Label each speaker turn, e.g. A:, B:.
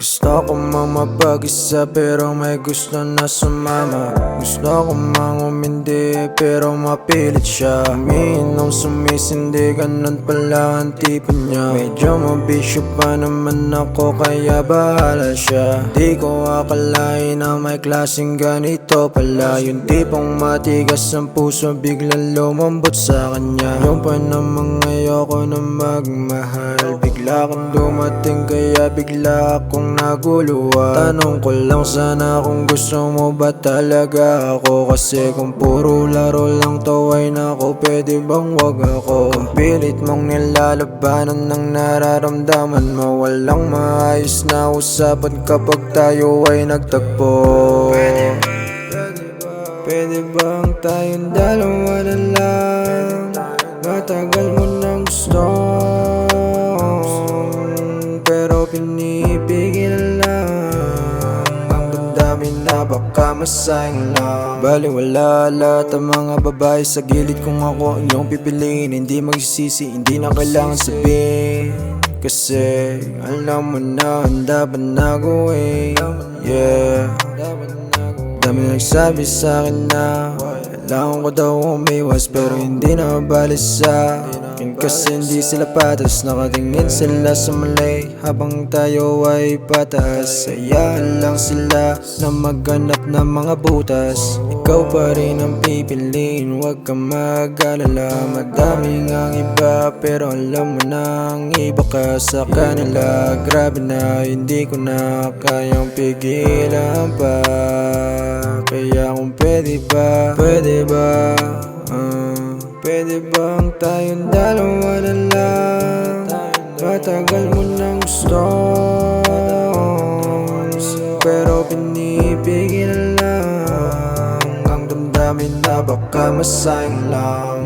A: Gusto ko mang mapag-isa pero may gusto na sumama. Gusto ko mang umindi pero mapilit siya. Umiinom, sumisindi, ganun pala ang tipo niya. Medyo mabisyo pa naman ako kaya bahala siya. Di ko akalain na may klaseng ganito pala. Yung tipong matigas ang puso biglang lumambot sa kanya. Yung pa namang ayoko na magmahal. Bigla kang dumating kaya bigla akong naguluhan. Tanong ko lang sana kung gusto mo ba talaga ako. Kasi kung puro laro lang to ay naku, pwede bang wag ako. Kung pilit mong nilalabanan ng nararamdaman mo, walang maayos na usapan kapag tayo ay nagtagpo. Pwede bang tayong dalawa na lang? Matagal mo nang gusto pero pinipigil lang. Ang damdamin na baka masayang lang. Baliwala lahat ang mga babae sa gilid. Kung ako ang iyong pipiliin, hindi magsisisi, hindi na kailangan sabihin. Kasi alam mo na handa ba na gawin. Yeah, dami nagsabi sa'kin na kailangan ko daw umiwas pero hindi na mabali sa'kin. Kasi hindi sila patas, nakatingin sila sa mali habang tayo ay patas. Hayaan lang sila na maghanap ng mga butas. Ikaw pa rin ang pipiliin, huwag kang mag-alala. Madami ngang iba pero alam mo na ang iba ka sa kanila. Grabe na, hindi ko na kayang pigilan pa. Kaya kung pwede ba, pwede bang tayong dalawa na lang? Matagal mo nang gusto pero pinipigil lang. Ang damdamin na baka masayang lang.